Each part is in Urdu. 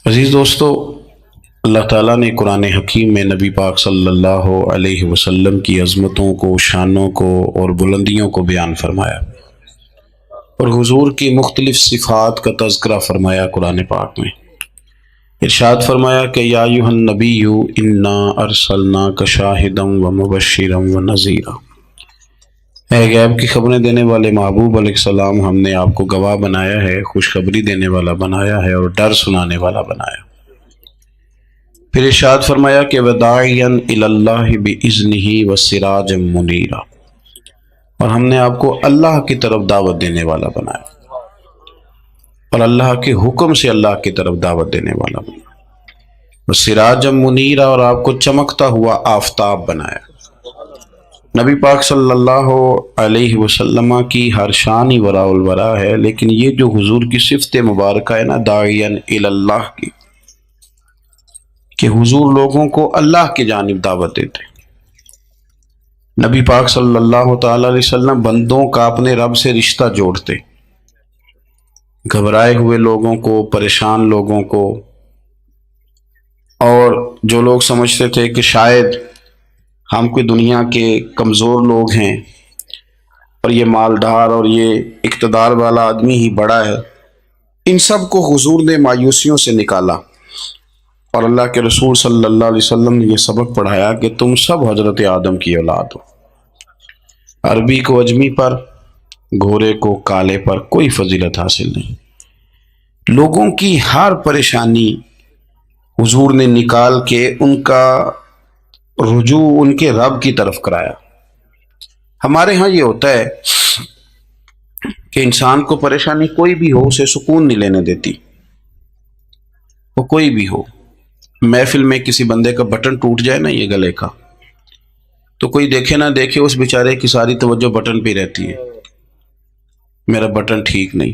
عزیز دوستو، اللہ تعالیٰ نے قرآن حکیم میں نبی پاک صلی اللہ علیہ وسلم کی عظمتوں کو، شانوں کو اور بلندیوں کو بیان فرمایا، اور حضور کی مختلف صفات کا تذکرہ فرمایا۔ قرآن پاک میں ارشاد فرمایا کہ یا ایھا النبی انا ارسلناک شاہدا ومبشرا ونذیرا، اے غیب کی خبریں دینے والے محبوب علیہ السلام، ہم نے آپ کو گواہ بنایا ہے، خوشخبری دینے والا بنایا ہے اور ڈر سنانے والا بنایا۔ پھر ارشاد فرمایا کہ وداعیا الی اللہ باذنہ وسراجا منیرا، اور ہم نے آپ کو اللہ کی طرف دعوت دینے والا بنایا، اور اللہ کے حکم سے اللہ کی طرف دعوت دینے والا بنایا، وسراجا منیرا، اور آپ کو چمکتا ہوا آفتاب بنایا۔ نبی پاک صلی اللہ علیہ وسلم کی ہر شان ہی وراء الورا ہے، لیکن یہ جو حضور کی صفت مبارکہ ہے نا، داعیا الی اللہ کی، کہ حضور لوگوں کو اللہ کی جانب دعوت دیتے۔ نبی پاک صلی اللہ تعالی علیہ وسلم بندوں کا اپنے رب سے رشتہ جوڑتے، گھبرائے ہوئے لوگوں کو، پریشان لوگوں کو، اور جو لوگ سمجھتے تھے کہ شاید ہم کوئی دنیا کے کمزور لوگ ہیں اور یہ مالدار اور یہ اقتدار والا آدمی ہی بڑا ہے، ان سب کو حضور نے مایوسیوں سے نکالا، اور اللہ کے رسول صلی اللہ علیہ وسلم نے یہ سبق پڑھایا کہ تم سب حضرت آدم کی اولاد ہو۔ عربی کو اجمی پر، گھورے کو کالے پر کوئی فضیلت حاصل نہیں۔ لوگوں کی ہر پریشانی حضور نے نکال کے ان کا رجوع ان کے رب کی طرف کرایا۔ ہمارے ہاں یہ ہوتا ہے کہ انسان کو پریشانی کوئی بھی ہو اسے سکون نہیں لینے دیتی، وہ کوئی بھی ہو۔ محفل میں کسی بندے کا بٹن ٹوٹ جائے نا، یہ گلے کا، تو کوئی دیکھے نہ دیکھے اس بیچارے کی ساری توجہ بٹن پہ رہتی ہے، میرا بٹن ٹھیک نہیں۔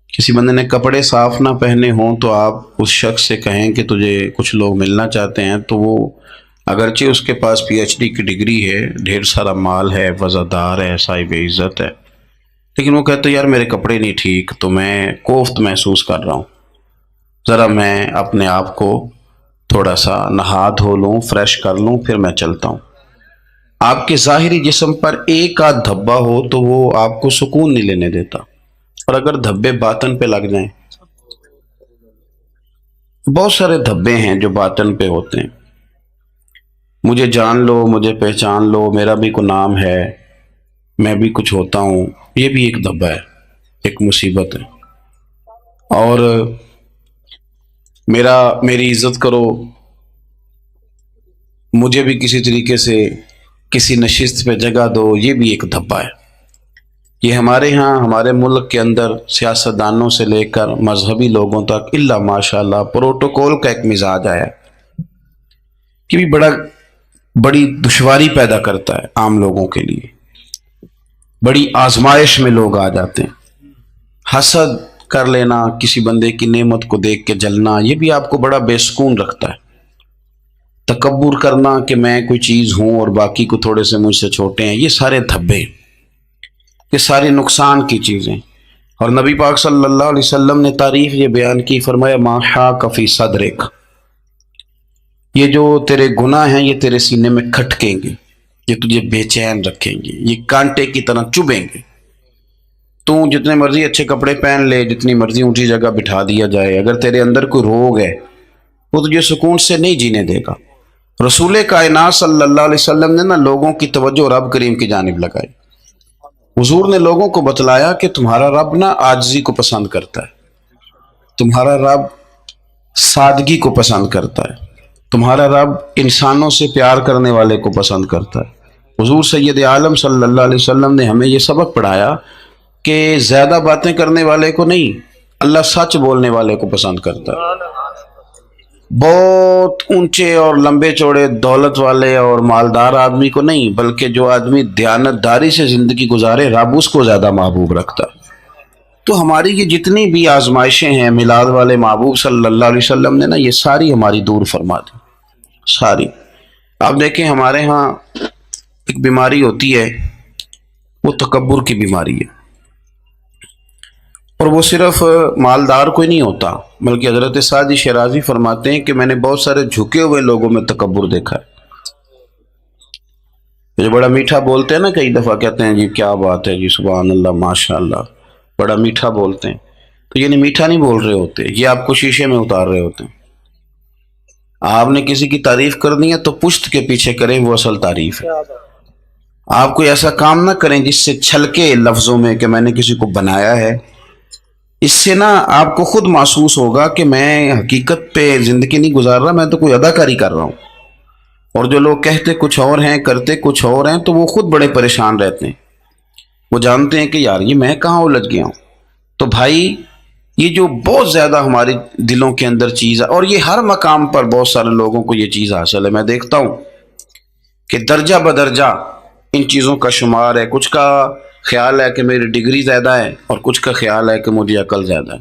کسی بندے نے کپڑے صاف نہ پہنے ہوں تو آپ اس شخص سے کہیں کہ تجھے کچھ لوگ ملنا چاہتے ہیں، تو وہ اگرچہ اس کے پاس پی ایچ ڈی کی ڈگری ہے، ڈھیر سارا مال ہے، وزادار ہے، صاحب عزت ہے، لیکن وہ کہتے یار میرے کپڑے نہیں ٹھیک، تو میں کوفت محسوس کر رہا ہوں، ذرا میں اپنے آپ کو تھوڑا سا نہا دھو لوں، فریش کر لوں، پھر میں چلتا ہوں۔ آپ کے ظاہری جسم پر ایک آدھ دھبا ہو تو وہ آپ کو سکون نہیں لینے دیتا، اور اگر دھبے باطن پہ لگ جائیں، بہت سارے دھبے ہیں جو باطن پہ ہوتے ہیں، مجھے جان لو، مجھے پہچان لو، میرا بھی کوئی نام ہے، میں بھی کچھ ہوتا ہوں، یہ بھی ایک دھبا ہے، ایک مصیبت ہے۔ اور میری عزت کرو، مجھے بھی کسی طریقے سے کسی نشست پہ جگہ دو، یہ بھی ایک دھبا ہے۔ یہ ہمارے ہاں، ہمارے ملک کے اندر سیاستدانوں سے لے کر مذہبی لوگوں تک الا ماشاءاللہ پروٹوکول کا ایک مزاج آیا ہے کہ بھی بڑی دشواری پیدا کرتا ہے عام لوگوں کے لیے، بڑی آزمائش میں لوگ آ جاتے ہیں۔ حسد کر لینا، کسی بندے کی نعمت کو دیکھ کے جلنا، یہ بھی آپ کو بڑا بے سکون رکھتا ہے۔ تکبر کرنا کہ میں کوئی چیز ہوں اور باقی کو تھوڑے سے مجھ سے چھوٹے ہیں، یہ سارے دھبے، یہ ساری نقصان کی چیزیں۔ اور نبی پاک صلی اللہ علیہ وسلم نے تعریف یہ بیان کی، فرمایا ما حاک فی صدرک، یہ جو تیرے گناہ ہیں یہ تیرے سینے میں کھٹکیں گے، یہ تجھے بے چین رکھیں گے، یہ کانٹے کی طرح چبھیں گے۔ تو جتنے مرضی اچھے کپڑے پہن لے، جتنی مرضی اونچی جگہ بٹھا دیا جائے، اگر تیرے اندر کوئی روگ ہے وہ تجھے سکون سے نہیں جینے دے گا۔ رسول کائنات صلی اللہ علیہ وسلم نے نا لوگوں کی توجہ رب کریم کی جانب لگائی۔ حضور نے لوگوں کو بتلایا کہ تمہارا رب نا عاجزی کو پسند کرتا ہے، تمہارا رب سادگی کو پسند کرتا ہے، تمہارا رب انسانوں سے پیار کرنے والے کو پسند کرتا ہے۔ حضور سید عالم صلی اللہ علیہ وسلم نے ہمیں یہ سبق پڑھایا کہ زیادہ باتیں کرنے والے کو نہیں، اللہ سچ بولنے والے کو پسند کرتا ہے۔ بہت اونچے اور لمبے چوڑے دولت والے اور مالدار آدمی کو نہیں، بلکہ جو آدمی دیانت داری سے زندگی گزارے، رب اس کو زیادہ محبوب رکھتا ہے۔ تو ہماری یہ جتنی بھی آزمائشیں ہیں، میلاد والے محبوب صلی اللہ علیہ وسلم نے نا یہ ساری ہماری دور فرما دی، ساری۔ آپ دیکھیں ہمارے ہاں ایک بیماری ہوتی ہے، وہ تکبر کی بیماری ہے، اور وہ صرف مالدار کوئی نہیں ہوتا، بلکہ حضرت سعدی شیرازی فرماتے ہیں کہ میں نے بہت سارے جھکے ہوئے لوگوں میں تکبر دیکھا ہے۔ جو بڑا میٹھا بولتے ہیں نا، کئی دفعہ کہتے ہیں جی کیا بات ہے جی، سبحان اللہ ماشاء اللہ، بڑا میٹھا بولتے ہیں، تو یعنی میٹھا نہیں بول رہے ہوتے، یہ آپ کو شیشے میں اتار رہے ہوتے ہیں۔ آپ نے کسی کی تعریف کرنی ہے تو پشت کے پیچھے کریں، وہ اصل تعریف ہے۔ آپ کوئی ایسا کام نہ کریں جس سے چھلکے لفظوں میں کہ میں نے کسی کو بنایا ہے، اس سے نا آپ کو خود محسوس ہوگا کہ میں حقیقت پہ زندگی نہیں گزار رہا، میں تو کوئی اداکاری کر رہا ہوں۔ اور جو لوگ کہتے کچھ اور ہیں کرتے کچھ اور ہیں تو وہ خود بڑے پریشان رہتے ہیں، وہ جانتے ہیں کہ یار یہ میں کہاں الجھ گیا ہوں۔ تو بھائی یہ جو بہت زیادہ ہمارے دلوں کے اندر چیز ہے، اور یہ ہر مقام پر بہت سارے لوگوں کو یہ چیز حاصل ہے، میں دیکھتا ہوں کہ درجہ بدرجہ ان چیزوں کا شمار ہے۔ کچھ کا خیال ہے کہ میری ڈگری زیادہ ہے، اور کچھ کا خیال ہے کہ مجھے عقل زیادہ ہے،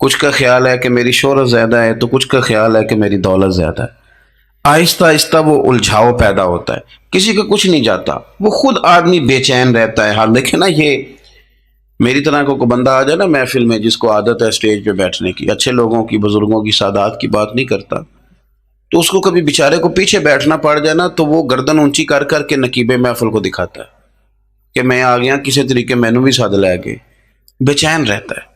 کچھ کا خیال ہے کہ میری شہرت زیادہ ہے، تو کچھ کا خیال ہے کہ میری دولت زیادہ ہے۔ آہستہ آہستہ وہ الجھاؤ پیدا ہوتا ہے، کسی کا کچھ نہیں جاتا، وہ خود آدمی بے چین رہتا ہے۔ حال دیکھیں نا، یہ میری طرح کو بندہ آ جائے نا محفل میں، جس کو عادت ہے اسٹیج پہ بیٹھنے کی، اچھے لوگوں کی، بزرگوں کی، سادات کی بات نہیں کرتا، تو اس کو کبھی بیچارے کو پیچھے بیٹھنا پڑ جائے نا، تو وہ گردن اونچی کر کر کے نقیب محفل کو دکھاتا ہے کہ میں آ گیا، کسی طریقے مینو بھی ساتھ لے کے، بے چین رہتا ہے۔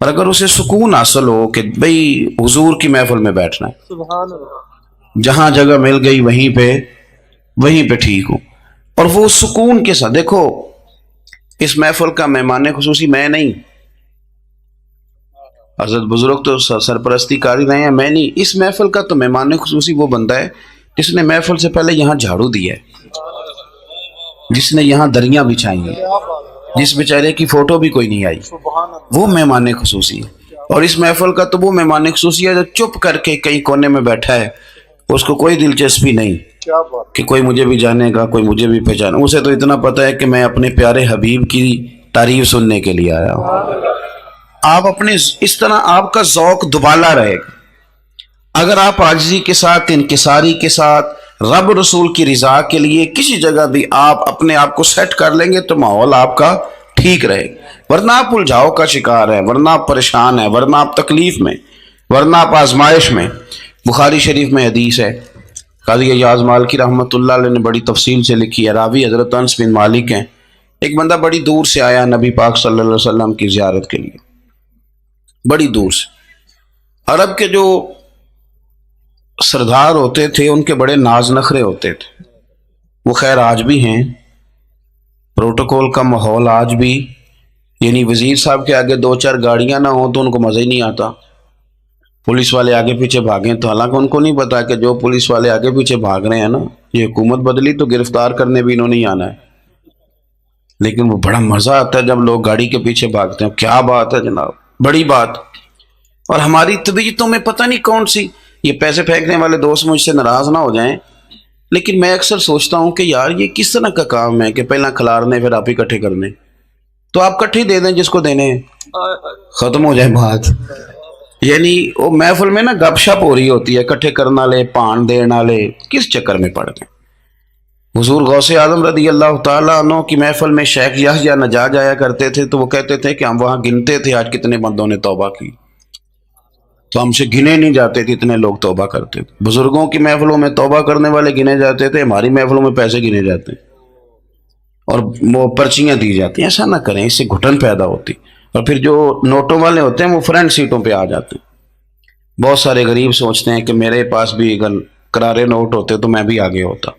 اور اگر اسے سکون حاصل ہو کہ بھئی حضور کی محفل میں بیٹھنا ہے، سبحان اللہ، جہاں جگہ مل گئی وہیں پہ ٹھیک ہوں، اور وہ سکون کے ساتھ، دیکھو اس محفل کا مہمان خصوصی میں نہیں، حضرت بزرگ تو سرپرستی کاری رہے ہیں، میں نہیں، اس محفل کا تو مہمان خصوصی وہ بندہ ہے جس نے محفل سے پہلے یہاں جھاڑو دیا ہے، جس نے یہاں دریاں بچھائی ہیں، کیا بات، جس بیچارے کی فوٹو بھی کوئی نہیں آئی، سبحان اللہ، وہ مہمان خصوصی ہے۔ اور اس محفل کا تو وہ مہمان خصوصی ہے جو چپ کر کے کئی کونے میں بیٹھا ہے، اس کو کوئی دلچسپی نہیں کیا بات، کہ کوئی مجھے بھی جانے گا، کوئی مجھے بھی پہچانے، اسے تو اتنا پتہ ہے کہ میں اپنے پیارے حبیب کی تعریف سننے کے لیے آیا ہوں۔ آپ اپنے اس طرح آپ کا ذوق دوبالا رہے گا اگر آپ عاجزی کے ساتھ، انکساری کے ساتھ، رب رسول کی رضا کے لیے کسی جگہ بھی آپ اپنے آپ کو سیٹ کر لیں گے تو ماحول آپ کا ٹھیک رہے گا، ورنہ آپ الجھاؤ کا شکار ہے، ورنہ آپ پریشان ہیں، ورنہ آپ تکلیف میں، ورنہ آپ آزمائش میں۔ بخاری شریف میں حدیث ہے، قاضی ایاز مالکی رحمۃ اللہ علیہ نے بڑی تفصیل سے لکھی ہے، راوی حضرت انس بن مالک ہیں۔ ایک بندہ بڑی دور سے آیا نبی پاک صلی اللہ علیہ وسلم کی زیارت کے لیے، بڑی دور سے۔ عرب کے جو سردار ہوتے تھے ان کے بڑے ناز نخرے ہوتے تھے، وہ خیر آج بھی ہیں، پروٹوکول کا ماحول آج بھی، یعنی وزیر صاحب کے آگے دو چار گاڑیاں نہ ہوں تو ان کو مزہ ہی نہیں آتا، پولیس والے آگے پیچھے بھاگیں تو، حالانکہ ان کو نہیں پتا کہ جو پولیس والے آگے پیچھے بھاگ رہے ہیں نا، یہ حکومت بدلی تو گرفتار کرنے بھی انہوں نے ہی آنا ہے، لیکن وہ بڑا مزہ آتا ہے جب لوگ گاڑی کے پیچھے بھاگتے ہیں۔ کیا بات ہے جناب، بڑی بات۔ اور ہماری طبیعتوں میں پتہ نہیں کون سی، یہ پیسے پھینکنے والے دوست مجھ سے ناراض نہ ہو جائیں، لیکن میں اکثر سوچتا ہوں کہ یار یہ کس طرح کا کام ہے کہ پہلا کھلارنے پھر آپ اکٹھے کرنے، تو آپ کٹھے دے دیں جس کو دینے ہیں، ختم ہو جائے بات۔ یعنی وہ محفل میں نا گپ شپ ہو رہی ہوتی ہے، اکٹھے کرنا لے، پان دینا لے، کس چکر میں پڑ گئے۔ حضور غوث اعظم رضی اللہ تعالیٰ عنہ کی محفل میں شیخ یحییٰ نجار جایا کرتے تھے، تو وہ کہتے تھے کہ ہم وہاں گنتے تھے آج کتنے بندوں نے توبہ کی، تو ہم سے گنے نہیں جاتے تھے، اتنے لوگ توبہ کرتے تھے۔ بزرگوں کی محفلوں میں توبہ کرنے والے گنے جاتے تھے، ہماری محفلوں میں پیسے گنے جاتے ہیں اور وہ پرچیاں دی جاتی ہیں۔ ایسا نہ کریں، اس سے گھٹن پیدا ہوتی، اور پھر جو نوٹوں والے ہوتے ہیں وہ فرنٹ سیٹوں پہ آ جاتے ہیں۔ بہت سارے غریب سوچتے ہیں کہ میرے پاس بھی اگر کرارے نوٹ ہوتے تو میں بھی آگے ہوتا۔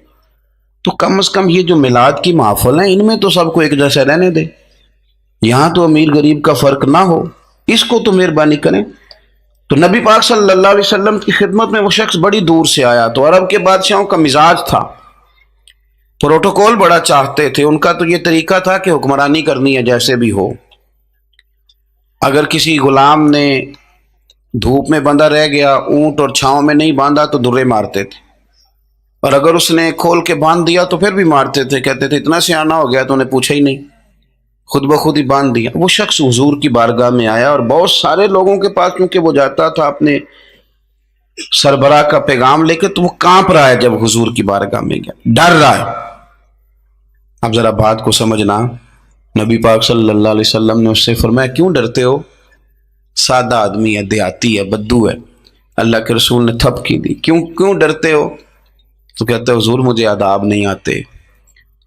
تو کم از کم یہ جو میلاد کی محفل ہیں ان میں تو سب کو ایک جیسے رہنے دے، یہاں تو امیر غریب کا فرق نہ ہو، اس کو تو مہربانی کریں۔ تو نبی پاک صلی اللہ علیہ وسلم کی خدمت میں وہ شخص بڑی دور سے آیا، تو عرب کے بادشاہوں کا مزاج تھا، پروٹوکول بڑا چاہتے تھے، ان کا تو یہ طریقہ تھا کہ حکمرانی کرنی ہے جیسے بھی ہو۔ اگر کسی غلام نے دھوپ میں بندھا رہ گیا، اونٹ اور چھاؤں میں نہیں باندھا تو درے مارتے تھے، اور اگر اس نے کھول کے باندھ دیا تو پھر بھی مارتے تھے، کہتے تھے اتنا سیانا ہو گیا تو انہیں پوچھا ہی نہیں، خود بخود ہی باندھ دیا۔ وہ شخص حضور کی بارگاہ میں آیا، اور بہت سارے لوگوں کے پاس کیونکہ وہ جاتا تھا اپنے سربراہ کا پیغام لے کے، تو وہ کانپ رہا ہے جب حضور کی بارگاہ میں گیا، ڈر رہا ہے۔ اب ذرا بات کو سمجھنا، نبی پاک صلی اللہ علیہ وسلم نے اس سے فرمایا کیوں ڈرتے ہو؟ سادہ آدمی ہے، دیہاتی ہے، بدو ہے، اللہ کے رسول نے تھپ کی دی، کیوں ڈرتے ہو؟ تو کہتے ہیں حضور مجھے آداب نہیں آتے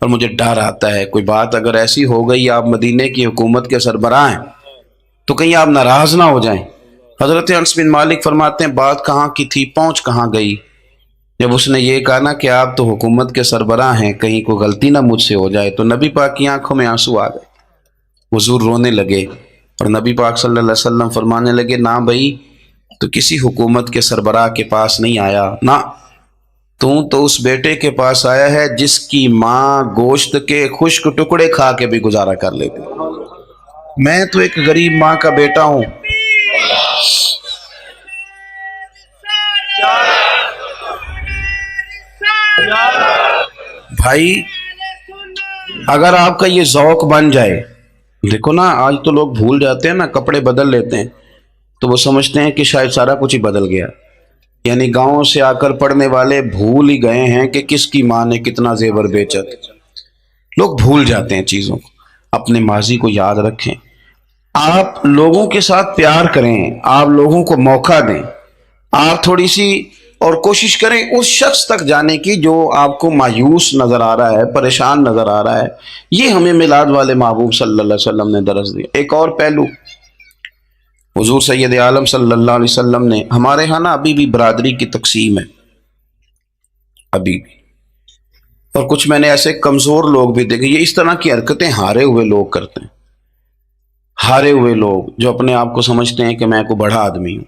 اور مجھے ڈر آتا ہے، کوئی بات اگر ایسی ہو گئی، آپ مدینے کی حکومت کے سربراہ ہیں، تو کہیں آپ ناراض نہ ہو جائیں۔ حضرت انس بن مالک فرماتے ہیں بات کہاں کی تھی، پہنچ کہاں گئی؟ جب اس نے یہ کہا نا کہ آپ تو حکومت کے سربراہ ہیں، کہیں کوئی غلطی نہ مجھ سے ہو جائے، تو نبی پاک کی آنکھوں میں آنسو آ گئے، حضور رونے لگے، اور نبی پاک صلی اللہ علیہ وسلم فرمانے لگے نہ بھائی، تو کسی حکومت کے سربراہ کے پاس نہیں آیا، نہ تو اس بیٹے کے پاس آیا ہے جس کی ماں گوشت کے خشک ٹکڑے کھا کے بھی گزارا کر لیتی۔ میں تو ایک غریب ماں کا بیٹا ہوں، بھائی اگر آپ کا یہ ذوق بن جائے، دیکھو نا آج تو لوگ بھول جاتے ہیں نا، کپڑے بدل لیتے ہیں تو وہ سمجھتے ہیں کہ شاید سارا کچھ ہی بدل گیا، یعنی گاؤں سے آ کر پڑھنے والے بھول ہی گئے ہیں کہ کس کی ماں نے کتنا زیور بیچا۔ لوگ بھول جاتے ہیں چیزوں کو، اپنے ماضی کو یاد رکھیں، آپ لوگوں کے ساتھ پیار کریں، آپ لوگوں کو موقع دیں، آپ تھوڑی سی اور کوشش کریں اس شخص تک جانے کی جو آپ کو مایوس نظر آ رہا ہے، پریشان نظر آ رہا ہے۔ یہ ہمیں میلاد والے محبوب صلی اللہ علیہ وسلم نے درس دیا۔ ایک اور پہلو، حضور سید عالم صلی اللہ علیہ وسلم نے، ہمارے ہاں نا ابھی بھی برادری کی تقسیم ہے، ابھی بھی، اور کچھ میں نے ایسے کمزور لوگ بھی دیکھے، یہ اس طرح کی حرکتیں ہارے ہوئے لوگ کرتے ہیں، ہارے ہوئے لوگ جو اپنے آپ کو سمجھتے ہیں کہ میں کوئی بڑا آدمی ہوں۔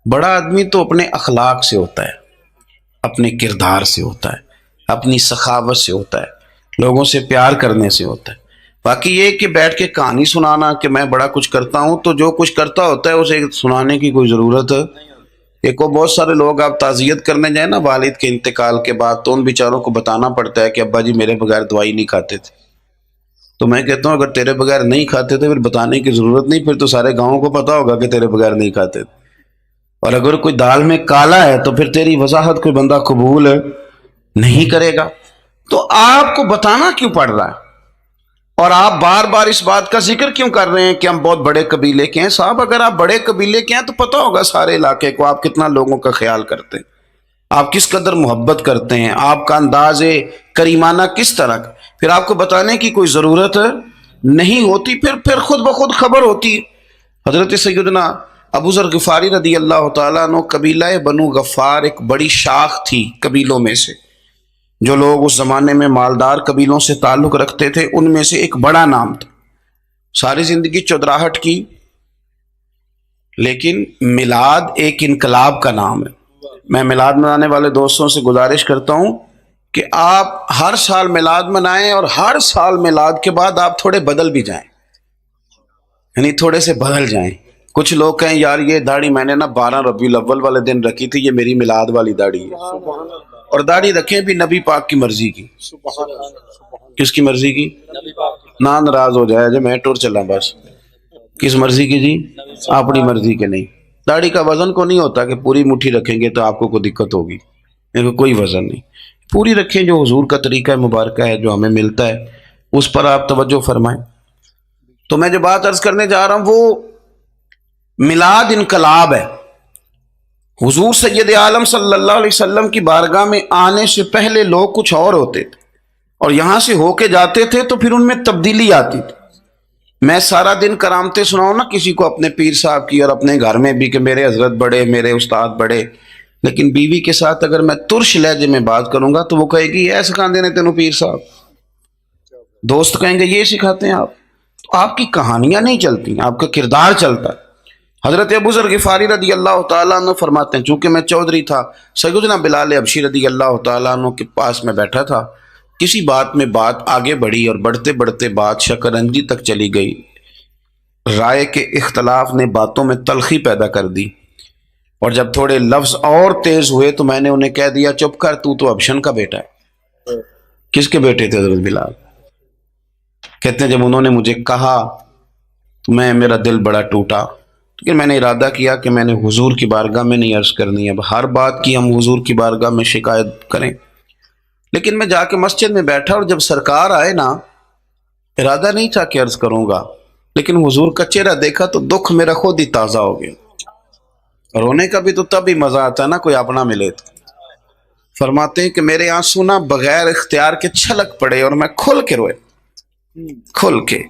بڑا آدمی تو اپنے اخلاق سے ہوتا ہے، اپنے کردار سے ہوتا ہے، اپنی سخاوت سے ہوتا ہے، لوگوں سے پیار کرنے سے ہوتا ہے۔ باقی یہ کہ بیٹھ کے کہانی سنانا کہ میں بڑا کچھ کرتا ہوں، تو جو کچھ کرتا ہوتا ہے اسے سنانے کی کوئی ضرورت ہے؟ ایک اور بہت سارے لوگ آپ تعزیت کرنے جائیں نا والد کے انتقال کے بعد، تو ان بیچاروں کو بتانا پڑتا ہے کہ ابا جی میرے بغیر دوائی نہیں کھاتے تھے۔ تو میں کہتا ہوں اگر تیرے بغیر نہیں کھاتے تھے پھر بتانے کی ضرورت نہیں، پھر تو سارے گاؤں کو پتا ہوگا کہ تیرے بغیر نہیں کھاتے تھے۔ اور اگر کوئی دال میں کالا ہے تو پھر تیری وضاحت کوئی بندہ قبول نہیں کرے گا، تو آپ کو بتانا کیوں پڑ رہا ہے؟ اور آپ بار بار اس بات کا ذکر کیوں کر رہے ہیں کہ ہم بہت بڑے قبیلے کے ہیں؟ صاحب اگر آپ بڑے قبیلے کے ہیں تو پتہ ہوگا سارے علاقے کو آپ کتنا لوگوں کا خیال کرتے ہیں، آپ کس قدر محبت کرتے ہیں، آپ کا انداز کریمانہ کس طرح کا، پھر آپ کو بتانے کی کوئی ضرورت نہیں ہوتی، پھر خود بخود خبر ہوتی۔ حضرت سیدنا ابو ذر غفاری رضی اللہ تعالیٰ عنہ، قبیلہ بنو غفار ایک بڑی شاخ تھی قبیلوں میں سے، جو لوگ اس زمانے میں مالدار قبیلوں سے تعلق رکھتے تھے ان میں سے ایک بڑا نام تھا۔ ساری زندگی چودراہٹ کی، لیکن میلاد ایک انقلاب کا نام ہے۔ میں میلاد منانے والے دوستوں سے گزارش کرتا ہوں کہ آپ ہر سال میلاد منائیں، اور ہر سال میلاد کے بعد آپ تھوڑے بدل بھی جائیں، یعنی تھوڑے سے بدل جائیں۔ کچھ لوگ کہیں یار یہ داڑھی میں نے نا 12 ربیع الاول والے دن رکھی تھی، یہ میری میلاد والی داڑھی ہے، اور داڑھی رکھیں بھی نبی پاک کی مرضی کی۔ کس کی مرضی کی؟ نہ ناراض ہو جائے جو میں ٹور چلا، بس کس مرضی کی جی؟ اپنی مرضی کے نہیں۔ داڑھی کا وزن کو نہیں ہوتا کہ پوری مٹھی رکھیں گے تو آپ کو کوئی دقت ہوگی، کوئی وزن نہیں، پوری رکھیں، جو حضور کا طریقہ مبارکہ ہے جو ہمیں ملتا ہے اس پر آپ توجہ فرمائیں۔ تو میں جو بات عرض کرنے جا رہا ہوں وہ میلاد انقلاب ہے۔ حضور سید عالم صلی اللہ علیہ وسلم کی بارگاہ میں آنے سے پہلے لوگ کچھ اور ہوتے تھے، اور یہاں سے ہو کے جاتے تھے تو پھر ان میں تبدیلی آتی تھی۔ میں سارا دن کرامتیں سناؤں نا کسی کو اپنے پیر صاحب کی، اور اپنے گھر میں بھی کہ میرے حضرت بڑے، میرے استاد بڑے، لیکن بیوی کے ساتھ اگر میں ترش لہجے میں بات کروں گا تو وہ کہے گی یہ سکھاندے نے تینوں پیر صاحب، دوست کہیں گے یہ سکھاتے ہیں آپ کی کہانیاں نہیں چلتی، آپ کا کردار چلتا ہے۔ حضرت ابو ذر غفاری رضی اللہ تعالیٰ عنہ فرماتے ہیں چونکہ میں چودھری تھا، سیدنا بلال حبشی رضی اللہ تعالیٰ عنہ کے پاس میں بیٹھا تھا، کسی بات میں بات آگے بڑھی اور بڑھتے بڑھتے بات شکرنجی تک چلی گئی، رائے کے اختلاف نے باتوں میں تلخی پیدا کر دی، اور جب تھوڑے لفظ اور تیز ہوئے تو میں نے انہیں کہہ دیا چپ کر، تو ابشن کا بیٹا ہے۔ کس کے بیٹے تھے حضرت بلال؟ کہتے ہیں جب انہوں نے مجھے کہا تو میرا دل بڑا ٹوٹا، لیکن میں نے ارادہ کیا کہ میں نے حضور کی بارگاہ میں نہیں عرض کرنی، اب ہر بات کی ہم حضور کی بارگاہ میں شکایت کریں۔ لیکن میں جا کے مسجد میں بیٹھا، اور جب سرکار آئے نا، ارادہ نہیں تھا کہ عرض کروں گا، لیکن حضور کا چہرہ دیکھا تو دکھ میرا خود ہی تازہ ہو گیا۔ رونے کا بھی تو تب ہی مزہ آتا ہے نا کوئی اپنا ملے تو۔ فرماتے ہیں کہ میرے آنسو نہ بغیر اختیار کے چھلک پڑے اور میں کھل کے روئے، کھل کے۔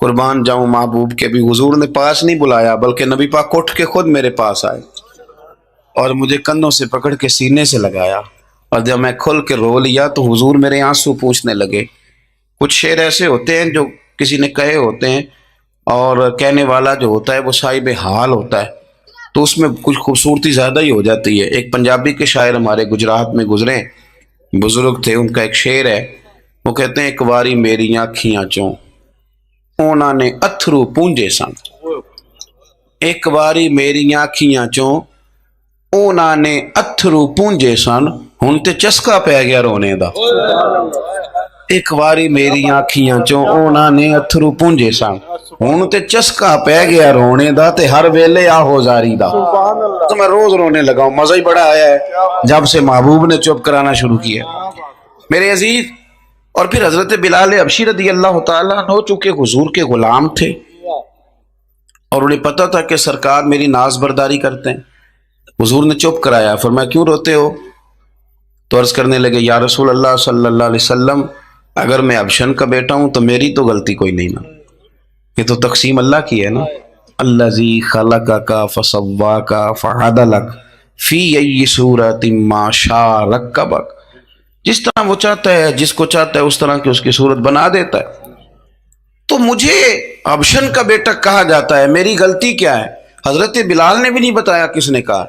قربان جاؤں محبوب کے بھی حضور نے پاس نہیں بلایا، بلکہ نبی پاک اٹھ کے خود میرے پاس آئے اور مجھے کندھوں سے پکڑ کے سینے سے لگایا، اور جب میں کھل کے رو لیا تو حضور میرے آنسو پوچھنے لگے۔ کچھ شعر ایسے ہوتے ہیں جو کسی نے کہے ہوتے ہیں، اور کہنے والا جو ہوتا ہے وہ صاحب حال ہوتا ہے، تو اس میں کچھ خوبصورتی زیادہ ہی ہو جاتی ہے۔ ایک پنجابی کے شاعر ہمارے گجرات میں گزرے، بزرگ تھے، ان کا ایک شعر ہے، وہ کہتے ہیں ایک واری میری آنکھیاں چوں انہوں نے اتھرو پونجے سن، ایک واری میری آنکھیاں چوں انہوں نے اتھرو پونجے سن، ہن تے چسکا پی گیا رونے دا۔ ایک واری میری آنکھیاں چوں انہوں نے اتھرو پونجے سن، ہن تے چسکا پی گیا رونے دا، تے ہر ویلے آہو زاری دا۔ تو میں روز رونے لگا ہوں، مزہ ہی بڑا آیا ہے جب سے محبوب نے چپ کرانا شروع کیا۔ میرے عزیز، اور پھر حضرت بلال حبشی رضی اللہ تعالیٰ عنہ چونکہ حضور کے غلام تھے اور انہیں پتہ تھا کہ سرکار میری ناز برداری کرتے ہیں، حضور نے چپ کرایا۔ فرمایا کیوں روتے ہو؟ تو عرض کرنے لگے یا رسول اللہ صلی اللہ علیہ وسلم، اگر میں حبشن کا بیٹا ہوں تو میری تو غلطی کوئی نہیں نا، یہ تو تقسیم اللہ کی ہے نا۔ الذی خلقک فسواک فعدلک فی ای صورت ما شاء رکبک، جس طرح وہ چاہتا ہے، جس کو چاہتا ہے اس طرح کی اس کی صورت بنا دیتا ہے۔ تو مجھے حبشن کا بیٹا کہا جاتا ہے، میری غلطی کیا ہے؟ حضرت بلال نے بھی نہیں بتایا کس نے کہا،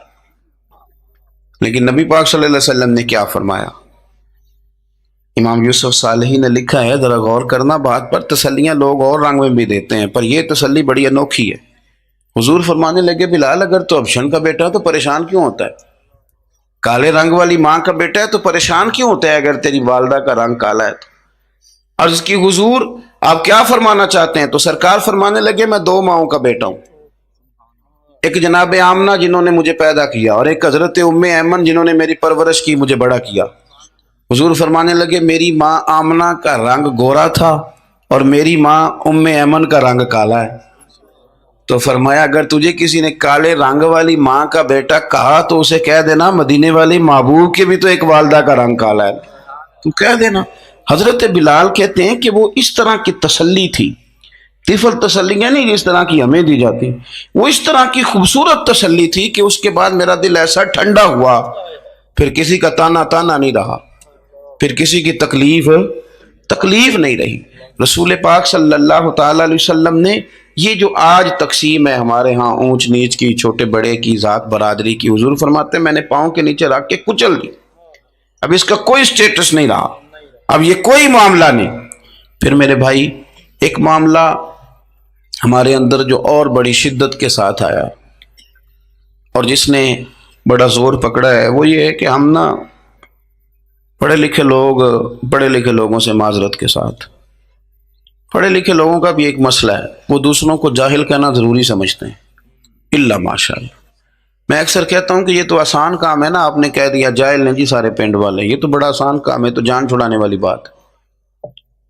لیکن نبی پاک صلی اللہ علیہ وسلم نے کیا فرمایا؟ امام یوسف صالحی نے لکھا ہے، ذرا غور کرنا بات پر، تسلیاں لوگ اور رنگ میں بھی دیتے ہیں، پر یہ تسلی بڑی انوکھی ہے۔ حضور فرمانے لگے بلال اگر تو حبشن کا بیٹا ہے تو پریشان کیوں ہوتا ہے؟ کالے رنگ والی ماں کا بیٹا ہے تو پریشان کیوں ہوتا ہے اگر تیری والدہ کا رنگ کالا ہے تو؟ عرض کی حضور آپ کیا فرمانا چاہتے ہیں؟ تو سرکار فرمانے لگے میں دو ماؤں کا بیٹا ہوں، ایک جناب آمنہ جنہوں نے مجھے پیدا کیا، اور ایک حضرت ام ایمن جنہوں نے میری پرورش کی، مجھے بڑا کیا۔ حضور فرمانے لگے میری ماں آمنہ کا رنگ گورا تھا اور میری ماں ام ایمن کا رنگ کالا ہے۔ تو فرمایا اگر تجھے کسی نے کالے رنگ والی ماں کا بیٹا کہا تو اسے کہہ دینا مدینے والی محبوب کے بھی تو ایک والدہ کا رنگ کالا ہے، تو کہہ دینا۔ حضرت بلال کہتے ہیں کہ وہ اس طرح کی تسلی تھی، طفل تسلیاں نہیں جس طرح کی ہمیں دی جاتی، وہ اس طرح کی خوبصورت تسلی تھی کہ اس کے بعد میرا دل ایسا ٹھنڈا ہوا، پھر کسی کا تانا تانا نہیں رہا، پھر کسی کی تکلیف نہیں رہی۔ رسول پاک صلی اللہ تعالی علیہ وسلم نے یہ جو آج تقسیم ہے ہمارے ہاں اونچ نیچ کی، چھوٹے بڑے کی، ذات برادری کی، حضور فرماتے ہیں میں نے پاؤں کے نیچے رکھ کے کچل دی، اب اس کا کوئی سٹیٹس نہیں رہا، اب یہ کوئی معاملہ نہیں۔ پھر میرے بھائی ایک معاملہ ہمارے اندر جو اور بڑی شدت کے ساتھ آیا اور جس نے بڑا زور پکڑا ہے، وہ یہ ہے کہ ہم نا پڑھے لکھے لوگوں سے معذرت کے ساتھ، پڑھے لکھے لوگوں کا بھی ایک مسئلہ ہے، وہ دوسروں کو جاہل کہنا ضروری سمجھتے ہیں، الا ماشاء اللہ۔ میں اکثر کہتا ہوں کہ یہ تو آسان کام ہے نا، آپ نے کہہ دیا جاہل ہیں جی سارے پنڈ والے، یہ تو بڑا آسان کام ہے، تو جان چھڑانے والی بات،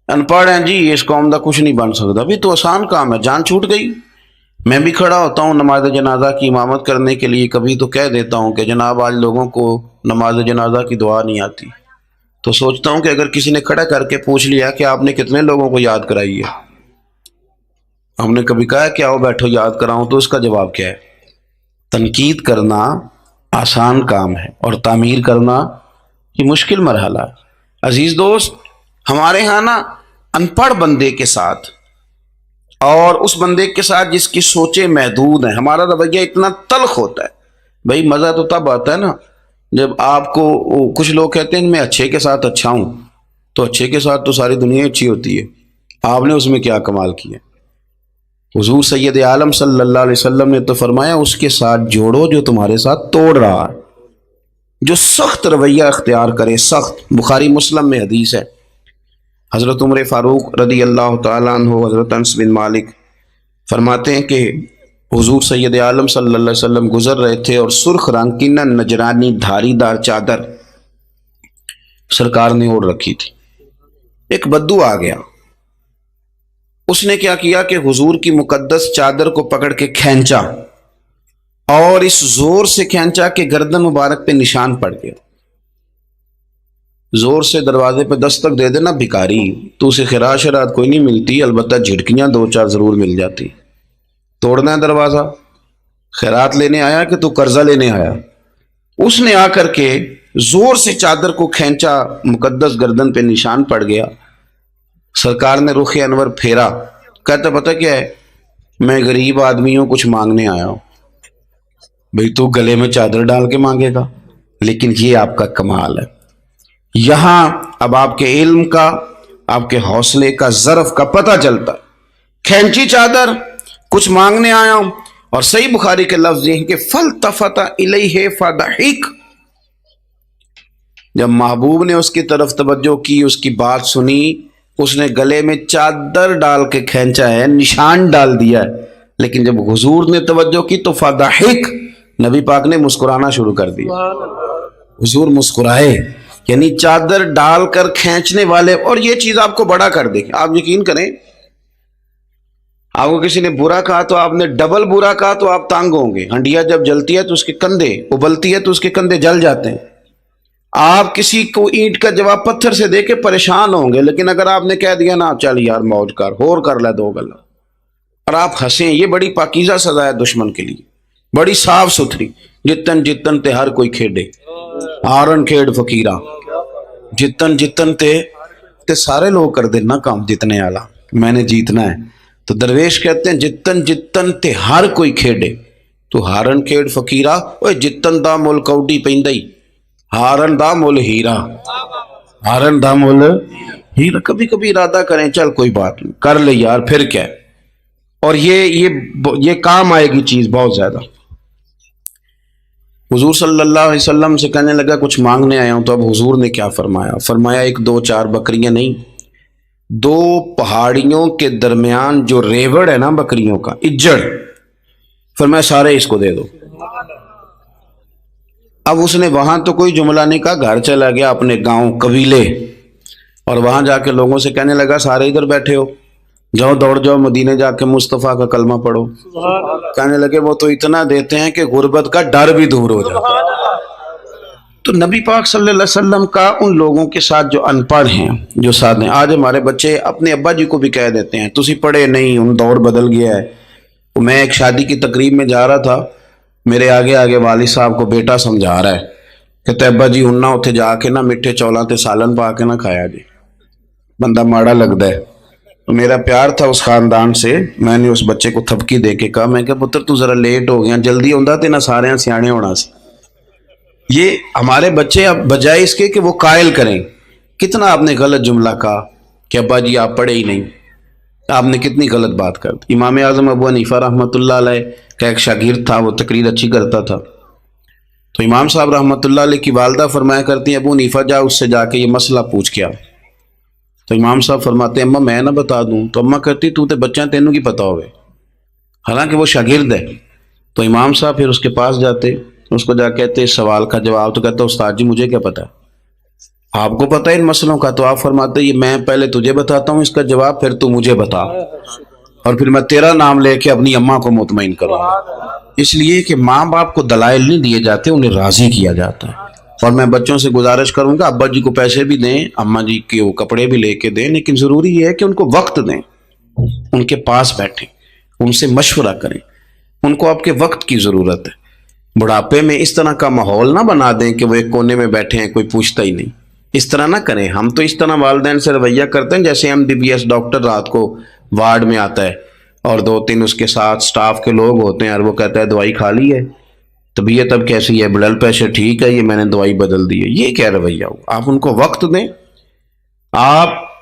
ان پڑھ ہیں جی اس قوم دا کچھ نہیں بن سکتا، بھی تو آسان کام ہے، جان چھوٹ گئی۔ میں بھی کھڑا ہوتا ہوں نماز جنازہ کی امامت کرنے کے لیے، کبھی تو کہہ دیتا ہوں کہ جناب آج لوگوں کو نماز جنازہ کی دعا نہیں آتی، تو سوچتا ہوں کہ اگر کسی نے کھڑا کر کے پوچھ لیا کہ آپ نے کتنے لوگوں کو یاد کرائی ہے، ہم نے کبھی کہا کہ آؤ بیٹھو یاد کراؤں، تو اس کا جواب کیا ہے؟ تنقید کرنا آسان کام ہے اور تعمیر کرنا یہ مشکل مرحلہ ہے۔ عزیز دوست، ہمارے ہاں نا ان پڑھ بندے کے ساتھ اور اس بندے کے ساتھ جس کی سوچیں محدود ہیں، ہمارا رویہ اتنا تلخ ہوتا ہے۔ بھائی مزہ تو تب آتا ہے نا جب آپ کو، کچھ لوگ کہتے ہیں میں اچھے کے ساتھ اچھا ہوں، تو اچھے کے ساتھ تو ساری دنیا اچھی ہوتی ہے، آپ نے اس میں کیا کمال کیا؟ حضور سید عالم صلی اللہ علیہ وسلم نے تو فرمایا اس کے ساتھ جوڑو جو تمہارے ساتھ توڑ رہا ہے، جو سخت رویہ اختیار کرے، سخت۔ بخاری مسلم میں حدیث ہے، حضرت عمر فاروق رضی اللہ تعالیٰ عنہ، حضرت انس بن مالک فرماتے ہیں کہ حضور سید عالم صلی اللہ علیہ وسلم گزر رہے تھے اور سرخ رنگ کی نہ نجرانی دھاری دار چادر سرکار نے اوڑھ رکھی تھی، ایک بدو آ گیا، اس نے کیا کیا کہ حضور کی مقدس چادر کو پکڑ کے کھینچا، اور اس زور سے کھینچا کہ گردن مبارک پہ نشان پڑ گیا۔ زور سے دروازے پہ دستک دے دینا بھکاری، تو اسے خراش شرات کوئی نہیں ملتی، البتہ جھٹکیاں دو چار ضرور مل جاتی۔ توڑنا ہے دروازہ، خیرات لینے آیا کہ تو قرضہ لینے آیا؟ اس نے آ کر کے زور سے چادر کو کھینچا، مقدس گردن پہ نشان پڑ گیا۔ سرکار نے رخ انور پھیرا، کہتا پتہ کیا ہے، میں غریب آدمی ہوں، کچھ مانگنے آیا ہوں۔ بھئی تو گلے میں چادر ڈال کے مانگے گا؟ لیکن یہ آپ کا کمال ہے، یہاں اب آپ کے علم کا، آپ کے حوصلے کا، ظرف کا پتہ چلتا۔ کھینچی چادر، کچھ مانگنے آیا ہوں، اور صحیح بخاری کے لفظ یہ ہیں کہ فَالْتَفَتَ إِلَيْهِ فَضَحِكَ، جب محبوب نے اس کی طرف توجہ کی، اس کی بات سنی، اس نے گلے میں چادر ڈال کے کھینچا ہے، نشان ڈال دیا ہے۔ لیکن جب حضور نے توجہ کی تو فضحک، نبی پاک نے مسکرانا شروع کر دیا۔ حضور مسکرائے، یعنی چادر ڈال کر کھینچنے والے، اور یہ چیز آپ کو بڑا کر دے گی۔ آپ یقین کریں، آپ کو کسی نے برا کہا تو آپ نے ڈبل برا کہا تو آپ تانگ ہوں گے۔ ہنڈیا جب جلتی ہے تو اس کے کندھے، ابلتی ہے تو اس کے کندھے جل جاتے ہیں۔ آپ کسی کو اینٹ کا جواب پتھر سے دے کے پریشان ہوں گے، لیکن اگر آپ نے کہہ دیا نا چل یار موج کر، ہور کر لے دو گلا، اور آپ ہنسیں، یہ بڑی پاکیزہ سزا ہے دشمن کے لیے، بڑی صاف ستھری۔ جتن جتن تے ہر کوئی کھیڈے، ہارن کھیڑ فقیرہ، جتن جتن تے سارے لوگ کر دینا کام، جتنے آلہ میں نے جیتنا ہے۔ تو درویش کہتے ہیں جتن جتن تے ہر کوئی کھیڈے، تو ہارن کھیڑ فقیرہ، اوے جتن دا مل کوڈی پیندئی، ہارن دا مل ہیرا، ہارن دا مل ہیرا۔ کبھی کبھی ارادہ کریں چل کوئی بات نہیں، کر لے یار، پھر کیا ہے۔ اور یہ کام آئے گی چیز بہت زیادہ۔ حضور صلی اللہ علیہ وسلم سے کہنے لگا کچھ مانگنے آیا ہوں، تو اب حضور نے کیا فرمایا؟ فرمایا ایک دو چار بکریاں نہیں، دو پہاڑیوں کے درمیان جو ریوڑ ہے نا بکریوں کا، اجڑ، فرمایا سارے اس کو دے دو۔ اب اس نے وہاں تو کوئی جملہ نہیں کہا، گھر چلا گیا اپنے گاؤں قبیلے، اور وہاں جا کے لوگوں سے کہنے لگا سارے ادھر بیٹھے ہو، جاؤ دوڑ جاؤ مدینے جا کے مصطفیٰ کا کلمہ پڑھو۔ کہنے لگے وہ تو اتنا دیتے ہیں کہ غربت کا ڈر بھی دور ہو جاتا ہے۔ تو نبی پاک صلی اللہ علیہ وسلم کا ان لوگوں کے ساتھ جو ان پڑھ ہیں، جو ساتھ ہیں، آج ہمارے بچے اپنے ابا جی کو بھی کہہ دیتے ہیں تسی پڑھے نہیں، ان دور بدل گیا ہے۔ میں ایک شادی کی تقریب میں جا رہا تھا، میرے آگے آگے والد صاحب کو بیٹا سمجھا رہا ہے، کہتے ابا جی ہن نہ اتنے جا کے نہ میٹھے چولاں تے سالن پا کے نہ کھایا جی، بندہ ماڑا لگتا ہے۔ تو میرا پیار تھا اس خاندان سے، میں نے اس بچے کو تھپکی دے کے کہا، میں کہ پتر تو ذرا لیٹ ہو گیا، جلدی ہوندا تے نہ سارے سیانے ہونا سی۔ یہ ہمارے بچے اب بجائے اس کے کہ وہ قائل کریں، کتنا آپ نے غلط جملہ کہا کہ ابا جی آپ پڑھے ہی نہیں، آپ نے کتنی غلط بات کر دی۔ امام اعظم ابو حنیفہ رحمۃ اللہ علیہ کا ایک شاگرد تھا، وہ تقریر اچھی کرتا تھا، تو امام صاحب رحمۃ اللہ علیہ کی والدہ فرمایا کرتی ہیں ابو حنیفہ جا اس سے جا کے یہ مسئلہ پوچھ کے آ۔ تو امام صاحب فرماتے ہیں اماں میں نہ بتا دوں؟ تو اماں کہتی تو تے بچہ تینوں کی پتہ ہوئے، حالانکہ وہ شاگرد ہے۔ تو امام صاحب پھر اس کے پاس جاتے، اس کو جا کہتے اس سوال کا جواب، تو کہتا استاد جی مجھے کیا پتا ہے، آپ کو پتہ ہے ان مسئلوں کا؟ تو آپ فرماتے یہ میں پہلے تجھے بتاتا ہوں اس کا جواب، پھر تو مجھے بتا، اور پھر میں تیرا نام لے کے اپنی اماں کو مطمئن کروں گا۔ اس لیے کہ ماں باپ کو دلائل نہیں دیے جاتے، انہیں راضی کیا جاتا ہے۔ اور میں بچوں سے گزارش کروں گا ابا جی کو پیسے بھی دیں، اماں جی کے وہ کپڑے بھی لے کے دیں، لیکن ضروری یہ ہے کہ ان کو وقت دیں، ان کے پاس بیٹھیں، ان سے مشورہ کریں، ان کو آپ کے وقت کی ضرورت ہے۔ بڑھاپے میں اس طرح کا ماحول نہ بنا دیں کہ وہ ایک کونے میں بیٹھے ہیں، کوئی پوچھتا ہی نہیں، اس طرح نہ کریں۔ ہم تو اس طرح والدین سے رویہ کرتے ہیں جیسے MBBS ڈاکٹر رات کو وارڈ میں آتا ہے اور دو تین اس کے ساتھ سٹاف کے لوگ ہوتے ہیں، اور وہ کہتا ہے دوائی کھا لی ہے، طبیعت اب کیسی ہے، بلڈ پریشر ٹھیک ہے، یہ میں نے دوائی بدل دی ہے۔ یہ کیا رویہ ہو؟ آپ ان کو وقت دیں۔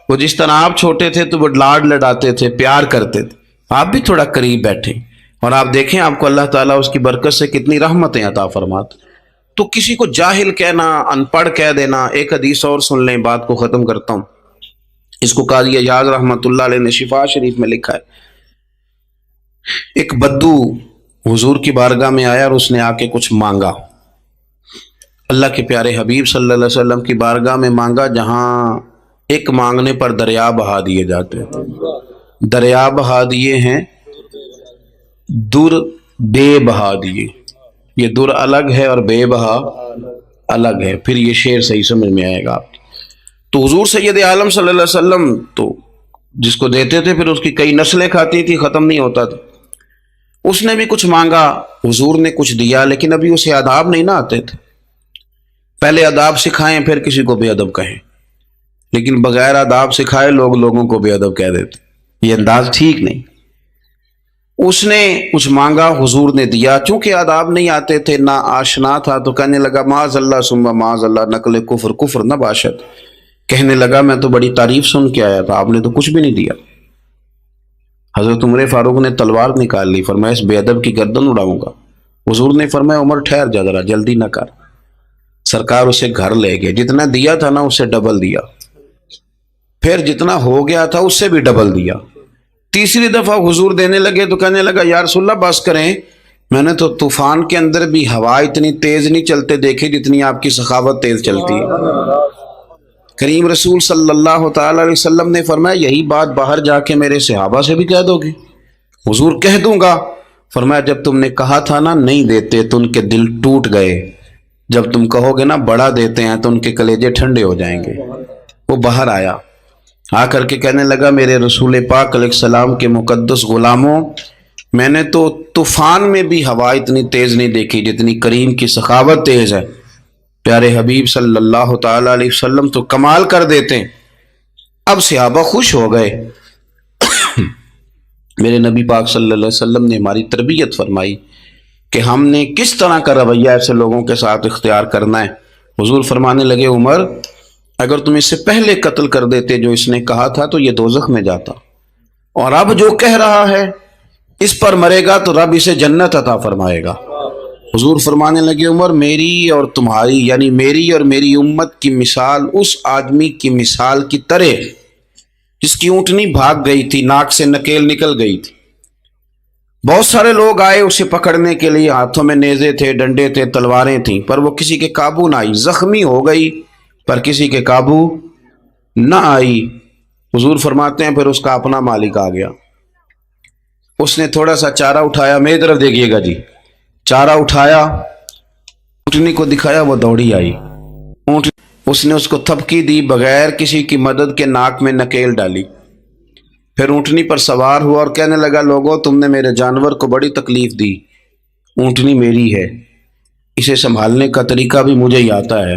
وہ جس طرح آپ چھوٹے تھے تو وہ لاڈ لڈاتے تھے، پیار کرتے تھے، آپ بھی تھوڑا قریب بیٹھیں، اور آپ دیکھیں آپ کو اللہ تعالیٰ اس کی برکت سے کتنی رحمتیں عطا فرماتے۔ تو کسی کو جاہل کہنا، ان پڑھ کہہ دینا۔ ایک حدیث اور سن لیں، بات کو ختم کرتا ہوں۔ اس کو قاضی ایاز رحمۃ اللہ علیہ نے شفا شریف میں لکھا ہے، ایک بدو حضور کی بارگاہ میں آیا اور اس نے آ کے کچھ مانگا، اللہ کے پیارے حبیب صلی اللہ علیہ وسلم کی بارگاہ میں مانگا، جہاں ایک مانگنے پر دریا بہا دیے جاتے ہیں۔ دریا بہا دیے ہیں، در بے بہا دیے. یہ در الگ ہے اور بے بہا الگ ہے. پھر یہ شعر صحیح سمجھ میں آئے گا آپ. تو حضور سید عالم صلی اللہ علیہ وسلم تو جس کو دیتے تھے پھر اس کی کئی نسلیں کھاتی تھی، ختم نہیں ہوتا تھا. اس نے بھی کچھ مانگا، حضور نے کچھ دیا، لیکن ابھی اسے آداب نہیں نہ آتے تھے. پہلے آداب سکھائیں پھر کسی کو بے ادب کہیں، لیکن بغیر آداب سکھائے لوگ لوگوں کو بے ادب کہہ دیتے. یہ انداز ٹھیک نہیں. اس نے کچھ مانگا، حضور نے دیا. چونکہ آداب نہیں آتے تھے، نہ آشنا تھا، تو کہنے لگا معاذ اللہ ثم معاذ اللہ، نقل کفر کفر نہ باشد. کہنے لگا میں تو بڑی تعریف سن کے آیا تھا، آپ نے تو کچھ بھی نہیں دیا. حضرت عمر فاروق نے تلوار نکال لی، فرمایا اس بے ادب کی گردن اڑاؤں گا. حضور نے فرمایا عمر ٹھہر جا ذرا، جلدی نہ کر. سرکار اسے گھر لے گئے. جتنا دیا تھا نا اس سے ڈبل دیا، پھر جتنا ہو گیا تھا اس سے بھی ڈبل دیا. تیسری دفعہ حضور دینے لگے تو کہنے لگا یا رسول اللہ بس کریں، میں نے تو طوفان کے اندر بھی ہوا اتنی تیز نہیں چلتے دیکھے جتنی آپ کی سخاوت تیز چلتی ہے. کریم رسول صلی اللہ تعالی علیہ وسلم نے فرمایا یہی بات باہر جا کے میرے صحابہ سے بھی کہہ دو گے؟ حضور کہہ دوں گا. فرمایا جب تم نے کہا تھا نا نہیں دیتے تو ان کے دل ٹوٹ گئے، جب تم کہو گے نا بڑا دیتے ہیں تو ان کے کلیجے ٹھنڈے ہو جائیں گے. وہ باہر آیا، آ کر کے کہنے لگا میرے رسول پاک علیہ السلام کے مقدس غلاموں، میں نے تو طوفان میں بھی ہوا اتنی تیز نہیں دیکھی جتنی کریم کی سخاوت تیز ہے. پیارے حبیب صلی اللہ تعالی علیہ وسلم تو کمال کر دیتے ہیں. اب صحابہ خوش ہو گئے. میرے نبی پاک صلی اللہ علیہ وسلم نے ہماری تربیت فرمائی کہ ہم نے کس طرح کا رویہ ایسے لوگوں کے ساتھ اختیار کرنا ہے. حضور فرمانے لگے عمر اگر تم اس سے پہلے قتل کر دیتے جو اس نے کہا تھا تو یہ دوزخ میں جاتا، اور اب جو کہہ رہا ہے اس پر مرے گا تو رب اسے جنت عطا فرمائے گا. حضور فرمانے لگے عمر میری اور تمہاری یعنی میری اور میری امت کی مثال اس آدمی کی مثال کی طرح جس کی اونٹنی بھاگ گئی تھی، ناک سے نکیل نکل گئی تھی. بہت سارے لوگ آئے اسے پکڑنے کے لیے، ہاتھوں میں نیزے تھے، ڈنڈے تھے، تلواریں تھیں، پر وہ کسی کے قابو نہ آئی. زخمی ہو گئی پر کسی کے قابو نہ آئی. حضور فرماتے ہیں پھر اس کا اپنا مالک آ گیا. اس نے تھوڑا سا چارہ اٹھایا، میری طرف دیکھیے گا جی، چارہ اٹھایا، اونٹنی کو دکھایا، وہ دوڑی آئی. اس نے اس کو تھپکی دی، بغیر کسی کی مدد کے ناک میں نکیل ڈالی. پھر اونٹنی پر سوار ہوا اور کہنے لگا لوگوں تم نے میرے جانور کو بڑی تکلیف دی، اونٹنی میری ہے، اسے سنبھالنے کا طریقہ بھی مجھے ہی آتا ہے.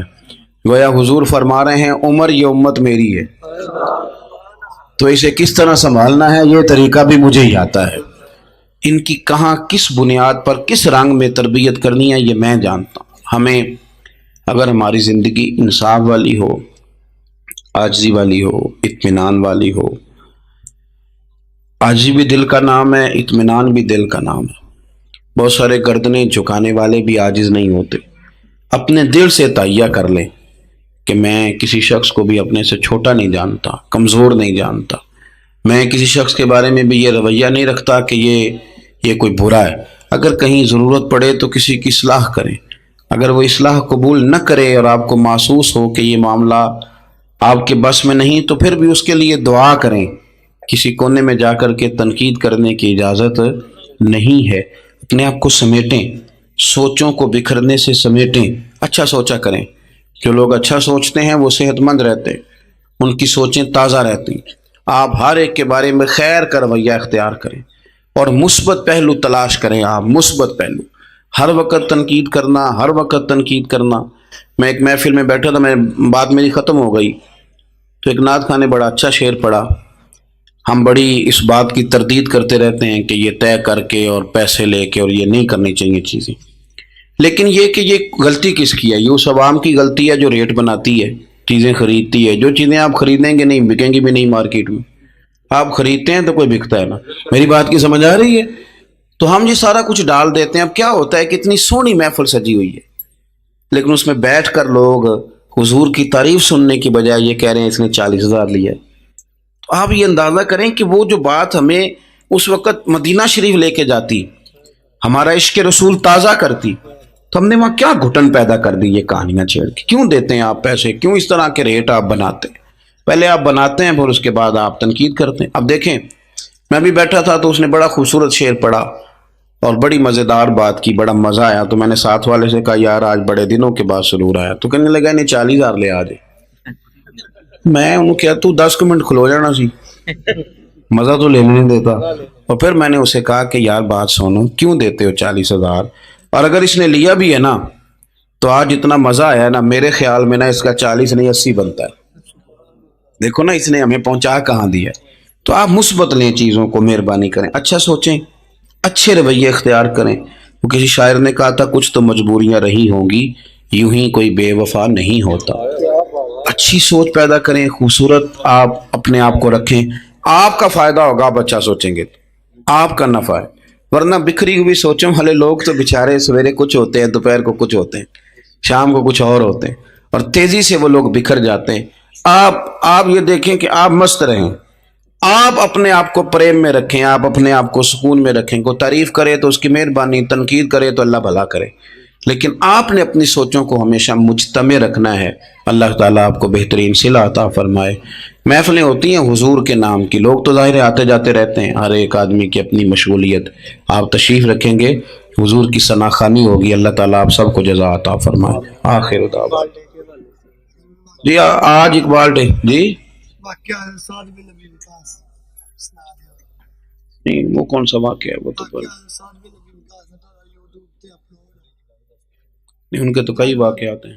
گویا حضور فرما رہے ہیں عمر یہ امت میری ہے تو اسے کس طرح سنبھالنا ہے یہ طریقہ بھی مجھے ہی آتا ہے. ان کی کہاں کس بنیاد پر کس رنگ میں تربیت کرنی ہے یہ میں جانتا ہوں. ہمیں اگر ہماری زندگی انصاف والی ہو، عاجزی والی ہو، اطمینان والی ہو، عاجزی بھی دل کا نام ہے، اطمینان بھی دل کا نام ہے. بہت سارے گردنیں جھکانے والے بھی عاجز نہیں ہوتے. اپنے دل سے تہیہ کر لیں کہ میں کسی شخص کو بھی اپنے سے چھوٹا نہیں جانتا، کمزور نہیں جانتا. میں کسی شخص کے بارے میں بھی یہ رویہ نہیں رکھتا کہ یہ کوئی برا ہے. اگر کہیں ضرورت پڑے تو کسی کی اصلاح کریں. اگر وہ اصلاح قبول نہ کرے اور آپ کو محسوس ہو کہ یہ معاملہ آپ کے بس میں نہیں تو پھر بھی اس کے لیے دعا کریں. کسی کونے میں جا کر کے تنقید کرنے کی اجازت نہیں ہے. اپنے آپ کو سمیٹیں، سوچوں کو بکھرنے سے سمیٹیں، اچھا سوچا کریں. جو لوگ اچھا سوچتے ہیں وہ صحت مند رہتے، ان کی سوچیں تازہ رہتی. آپ ہر ایک کے بارے میں خیر کا رویہ اختیار کریں اور مثبت پہلو تلاش کریں. آپ مثبت پہلو، ہر وقت تنقید کرنا، ہر وقت تنقید کرنا. میں ایک محفل میں بیٹھا تھا، بات میری ختم ہو گئی تو ایک نعت خواں نے بڑا اچھا شعر پڑھا. ہم بڑی اس بات کی تردید کرتے رہتے ہیں کہ یہ طے کر کے اور پیسے لے کے اور یہ نہیں کرنی چاہیے چیزیں، لیکن یہ کہ یہ غلطی کس کی ہے؟ یہ اس عوام کی غلطی ہے جو ریٹ بناتی ہے، چیزیں خریدتی ہے. جو چیزیں آپ خریدیں گے نہیں بکیں گی بھی نہیں مارکیٹ میں. آپ خریدتے ہیں تو کوئی بکتا ہے نا. میری بات کی سمجھ آ رہی ہے؟ تو ہم یہ سارا کچھ ڈال دیتے ہیں. اب کیا ہوتا ہے کہ اتنی سونی محفل سجی ہوئی ہے لیکن اس میں بیٹھ کر لوگ حضور کی تعریف سننے کی بجائے یہ کہہ رہے ہیں اس نے 40,000 لیا. تو آپ یہ اندازہ کریں کہ وہ جو بات ہمیں اس وقت مدینہ شریف لے کے جاتی، ہمارا عشق رسول تازہ کرتی، تو ہم نے وہاں کیا گھٹن پیدا کر دی. یہ کہانیاں چھیڑ کے کیوں دیتے ہیں آپ پیسے؟ کیوں اس طرح کے ریٹ آپ بناتے ہیں؟ پہلے آپ بناتے ہیں پھر اس کے بعد آپ تنقید کرتے ہیں. اب دیکھیں میں بھی بیٹھا تھا تو اس نے بڑا خوبصورت شعر پڑھا اور بڑی مزیدار بات کی، بڑا مزہ آیا. تو میں نے ساتھ والے سے کہا یار آج بڑے دنوں کے بعد سرور آیا. تو کہنے لگا نہیں 40,000 لے آ جائے. میں انہوں کیا تو 10 منٹ کھلو جانا سی، مزہ تو لینے نہیں دیتا. اور پھر میں نے اسے کہا کہ یار بات سنو، کیوں دیتے ہو 40,000؟ اور اگر اس نے لیا بھی ہے نا تو آج اتنا مزہ آیا نا، میرے خیال میں نا اس کا 40 نہیں 80 بنتا ہے. دیکھو نا اس نے ہمیں پہنچا کہاں دیا. تو آپ مثبت لیں چیزوں کو، مہربانی کریں، اچھا سوچیں، اچھے رویے اختیار کریں. وہ کسی شاعر نے کہا تھا کچھ تو مجبوریاں رہی ہوں گی، یوں ہی کوئی بے وفا نہیں ہوتا. اچھی سوچ پیدا کریں، خوبصورت آپ اپنے آپ کو رکھیں. آپ کا فائدہ ہوگا، آپ اچھا سوچیں گے تو آپ کا نفع ہے. ورنہ بکھری ہوئی سوچوں والے لوگ تو بےچارے سویرے کچھ ہوتے ہیں، دوپہر کو کچھ ہوتے ہیں، شام کو کچھ اور ہوتے ہیں، اور تیزی سے وہ لوگ بکھر جاتے ہیں. آپ یہ دیکھیں کہ آپ مست رہیں، آپ اپنے آپ کو پریم میں رکھیں، آپ اپنے آپ کو سکون میں رکھیں. کو تعریف کرے تو اس کی مہربانی، تنقید کرے تو اللہ بھلا کرے، لیکن آپ نے اپنی سوچوں کو ہمیشہ مجتمع رکھنا ہے. اللہ تعالیٰ آپ کو بہترین صلہ عطا فرمائے. محفلیں ہوتی ہیں حضور کے نام کی، لوگ تو ظاہر آتے جاتے رہتے ہیں، ہر ایک آدمی کی اپنی مشغولیت. آپ تشریف رکھیں گے، حضور کی ثنا خوانی ہوگی. اللہ تعالیٰ آپ سب کو جزا عطا فرمائے. آخر دعوانا جی آج اقبال ڈے جی نہیں، وہ کون سا واقعہ ہے؟ وہ تو نہیں، ان کے تو کئی واقعات ہیں.